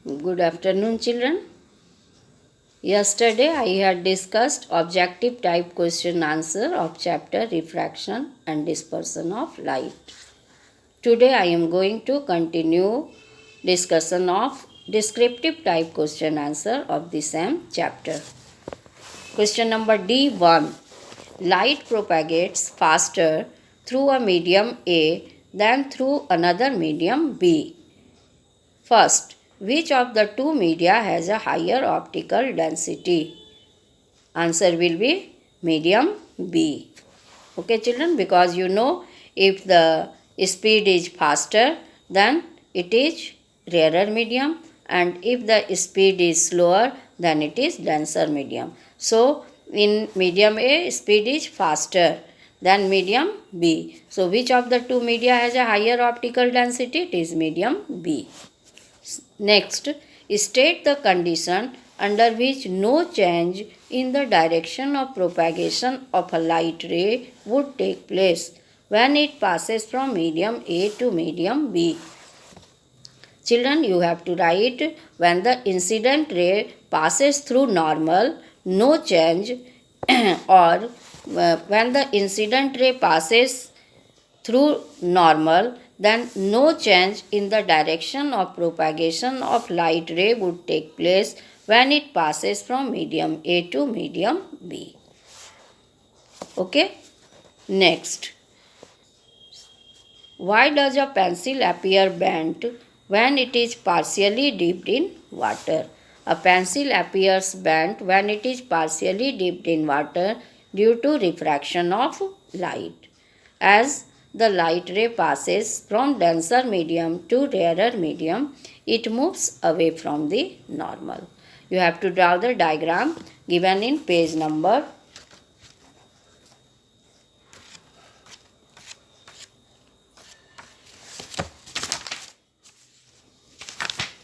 Good afternoon, children. Yesterday I had discussed objective type question answer of chapter Refraction and Dispersion of Light. Today I am going to continue discussion of descriptive type question answer of the same chapter. Question number D1. Light propagates faster through a medium A than through another medium B. First, which of the two media has a higher optical density? Answer will be medium B. Okay, children, because you know if the speed is faster, then it is rarer medium, and if the speed is slower, then it is denser medium. So, in medium A, speed is faster than medium B. So, which of the two media has a higher optical density? It is medium B. Next, state the condition under which no change in the direction of propagation of a light ray would take place when it passes from medium A to medium B. Children, you have to write when the incident ray passes through normal, no change, or when the incident ray passes through normal, then no change in the direction of propagation of light ray would take place when it passes from medium A to medium B. Okay? Next. Why does a pencil appear bent when it is partially dipped in water? A pencil appears bent when it is partially dipped in water due to refraction of light. As the light ray passes from denser medium to rarer medium, it moves away from the normal. You have to draw the diagram given in page number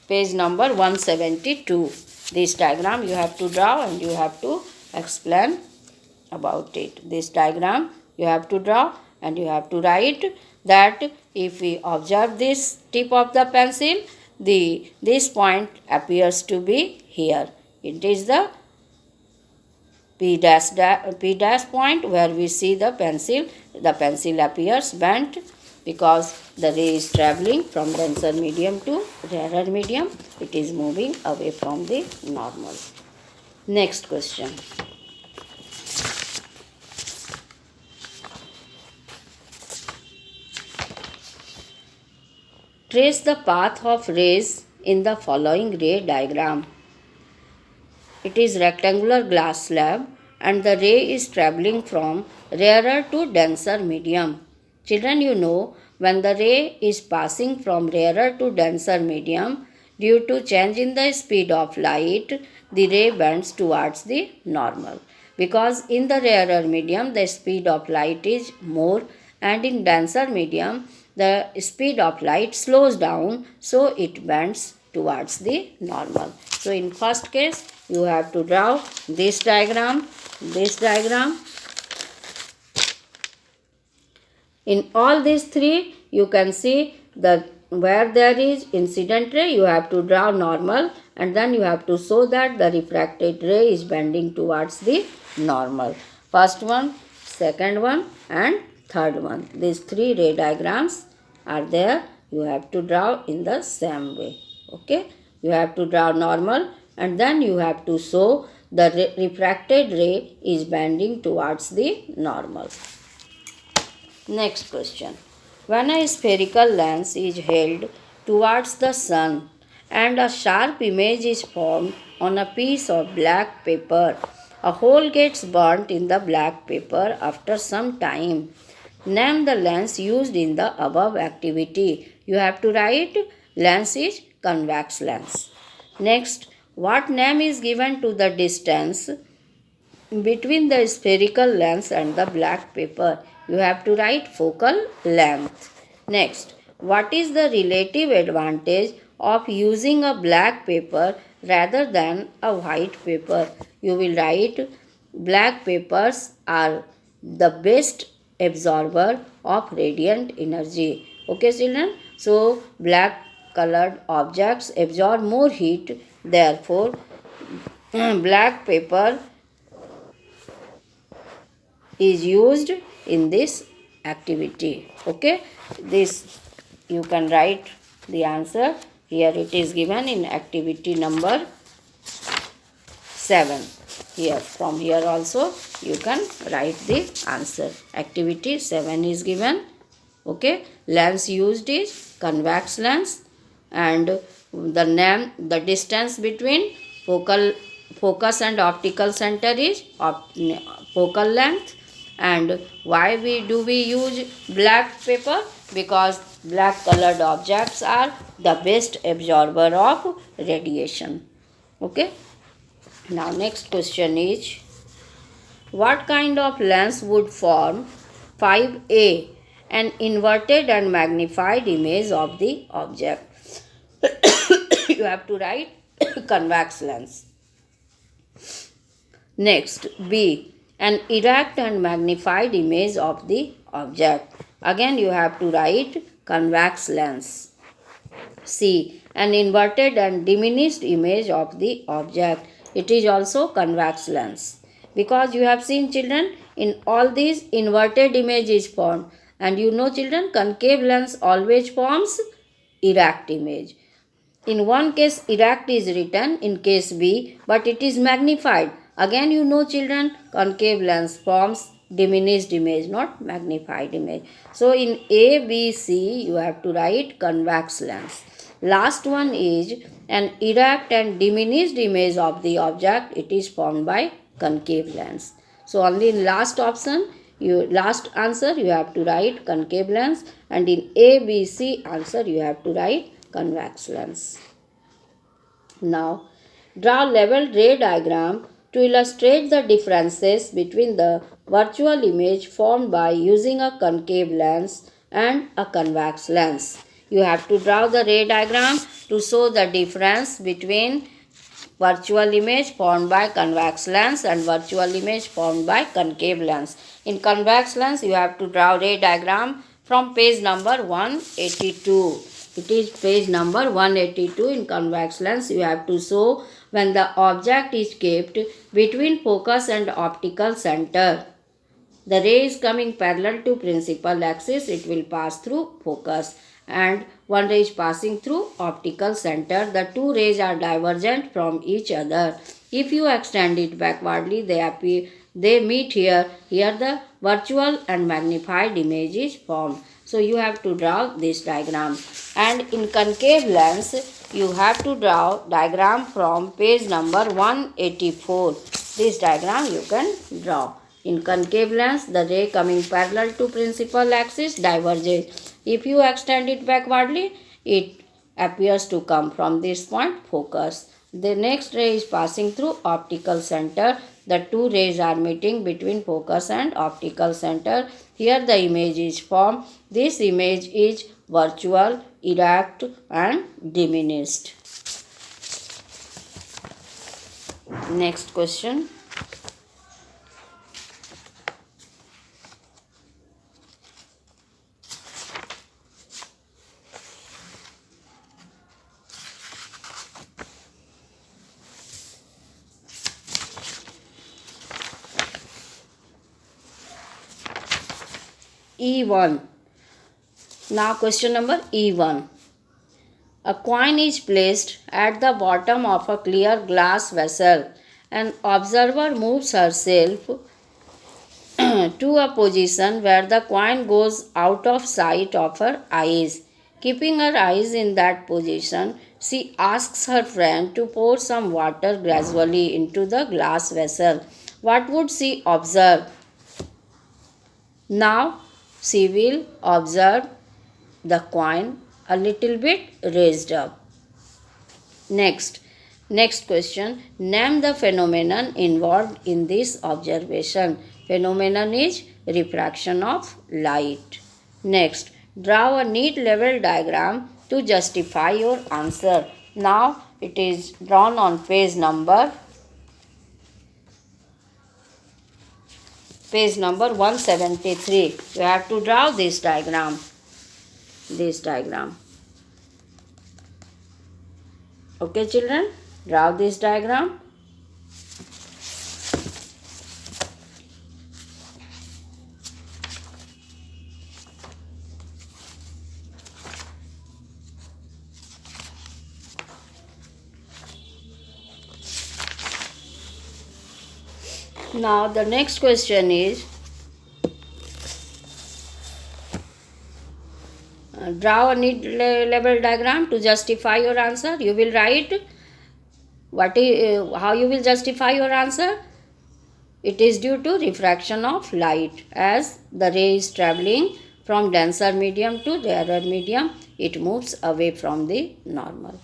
172. This diagram you have to draw and you have to explain about it. This diagram you have to draw and you have to write that if we observe this tip of the pencil, this point appears to be here. It is the P dash point where we see the pencil. The pencil appears bent because the ray is traveling from denser medium to rarer medium. It is moving away from the normal. Next question. Trace the path of rays in the following ray diagram. It is rectangular glass slab and the ray is traveling from rarer to denser medium. Children, you know when the ray is passing from rarer to denser medium, due to change in the speed of light, the ray bends towards the normal. Because in the rarer medium, the speed of light is more, and in denser medium, the speed of light slows down, so it bends towards the normal. So in first case, you have to draw this diagram. In all these three, you can see that where there is incident ray, you have to draw normal, and then you have to show that the refracted ray is bending towards the normal. First one, second one, and third one. These three ray diagrams are there. You have to draw in the same way. Okay? You have to draw normal, and then you have to show the refracted ray is bending towards the normal. Next question. When a spherical lens is held towards the sun and a sharp image is formed on a piece of black paper, a hole gets burnt in the black paper after some time. Name the lens used in the above activity. You have to write lens is convex lens. Next, what name is given to the distance between the spherical lens and the black paper? You have to write focal length. Next, what is the relative advantage of using a black paper rather than a white paper? You will write black papers are the best absorber of radiant energy. Okay, children? So, black colored objects absorb more heat. Therefore, black paper is used in this activity. Okay, this you can write the answer. Here it is given in activity number 7. Here, from here also you can write the answer. Activity 7 is given. Okay, lens used is convex lens, and the distance between focus and optical center is focal length. And why we use black paper? Because black colored objects are the best absorber of radiation. Okay, now next question is, what kind of lens would form 5A, an inverted and magnified image of the object? You have to write convex lens. Next, B, an erect and magnified image of the object. Again you have to write convex lens. C, an inverted and diminished image of the object. It is also convex lens. Because you have seen, children, in all these inverted image is formed. And you know, children, concave lens always forms erect image. In one case erect is written, in case B, but it is magnified. Again you know, children, concave lens forms diminished image, not magnified image. So in A, B, C you have to write convex lens. Last one is an erect and diminished image of the object. It is formed by concave lens. So only in last option, last answer you have to write concave lens, and in A, B, C answer you have to write convex lens. Now, draw level ray diagram to illustrate the differences between the virtual image formed by using a concave lens and a convex lens. You have to draw the ray diagram to show the difference between virtual image formed by convex lens and virtual image formed by concave lens. In convex lens, you have to draw ray diagram from page number 182. It is page number 182. In convex lens, you have to show when the object is kept between focus and optical center. The ray is coming parallel to principal axis. It will pass through focus, and one ray is passing through optical center. The two rays are divergent from each other. If you extend it backwardly, they meet here. Here the virtual and magnified image is formed. So you have to draw this diagram. And in concave lens, you have to draw diagram from page number 184. This diagram you can draw. In concave lens, the ray coming parallel to principal axis diverges. If you extend it backwardly, it appears to come from this point, focus. The next ray is passing through optical center. The two rays are meeting between focus and optical center. Here the image is formed. This image is virtual, erect and diminished. Next question. E1. Now question number E1. A coin is placed at the bottom of a clear glass vessel. An observer moves herself to a position where the coin goes out of sight of her eyes. Keeping her eyes in that position, she asks her friend to pour some water gradually into the glass vessel. What would she observe? Now, she will observe the coin a little bit raised up. Next question. Name the phenomenon involved in this observation. Phenomenon is refraction of light. Next, draw a neat level diagram to justify your answer. Now, it is drawn on page number 173. You have to draw this diagram. Okay children, draw this diagram. Now the next question is, draw a neat level diagram to justify your answer. You will write how you will justify your answer. It is due to refraction of light. As the ray is traveling from denser medium to rarer medium, it moves away from the normal.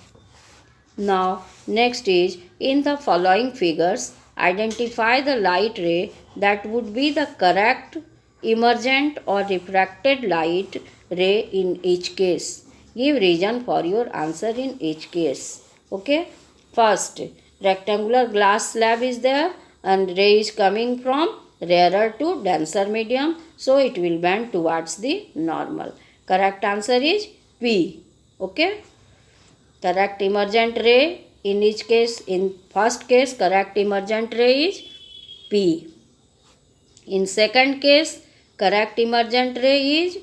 Now, next is, in the following figures, identify the light ray that would be the correct emergent or refracted light ray in each case. Give reason for your answer in each case. Okay. First, rectangular glass slab is there and ray is coming from rarer to denser medium. So, it will bend towards the normal. Correct answer is P. Okay. Correct emergent ray in each case, in first case correct emergent ray is P. In second case correct emergent ray is,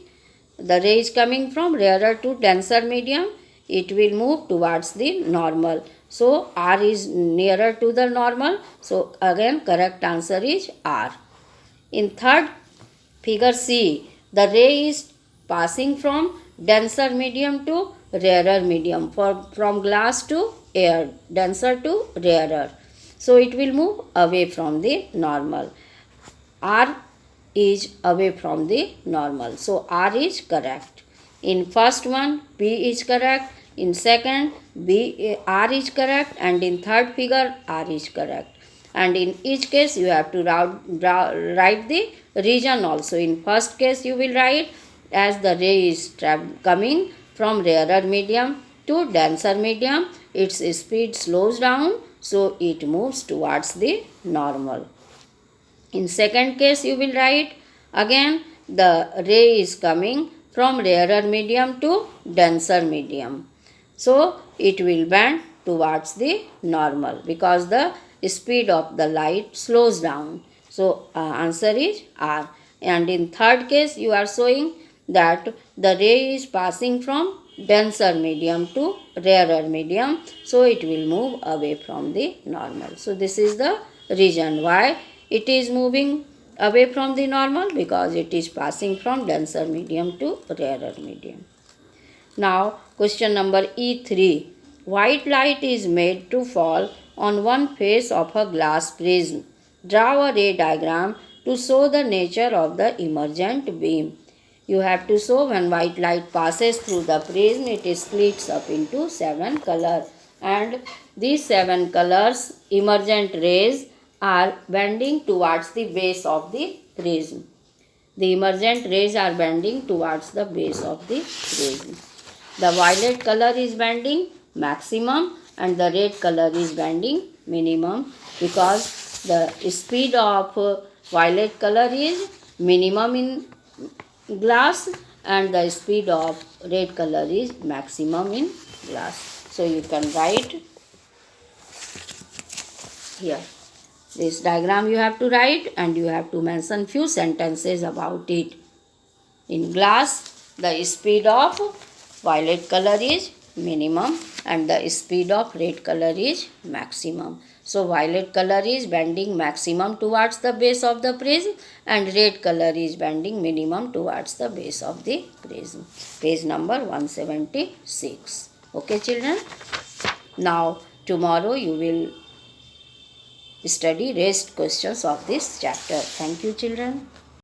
the ray is coming from rarer to denser medium, it will move towards the normal. So R is nearer to the normal. So again correct answer is R. In third figure C, the ray is passing from denser medium to rarer medium, from glass to air, denser to rarer. So it will move away from the normal. R is away from the normal. So R is correct. In first one P is correct, in second R is correct, and in third figure R is correct. And in each case you have to write the region also. In first case you will write, as the ray is coming from rarer medium to denser medium, its speed slows down, so it moves towards the normal. In second case you will write, again the ray is coming from rarer medium to denser medium. So it will bend towards the normal because the speed of the light slows down. So answer is R. And in third case you are showing that the ray is passing from denser medium to rarer medium. So it will move away from the normal. So this is the reason why it is moving away from the normal, because it is passing from denser medium to rarer medium. Now question number E3. White light is made to fall on one face of a glass prism. Draw a ray diagram to show the nature of the emergent beam. You have to show when white light passes through the prism, it splits up into 7 colors, and these 7 colors emergent rays are bending towards the base of the prism. The emergent rays are bending towards the base of the prism. The violet color is bending maximum and the red color is bending minimum, because the speed of violet color is minimum in glass and the speed of red color is maximum in glass. So you can write here. This diagram you have to write and you have to mention few sentences about it. In glass, the speed of violet color is minimum and the speed of red color is maximum. So violet color is bending maximum towards the base of the prism and red color is bending minimum towards the base of the prism. Page number 176. Okay children. Now tomorrow you will study rest questions of this chapter. Thank you children.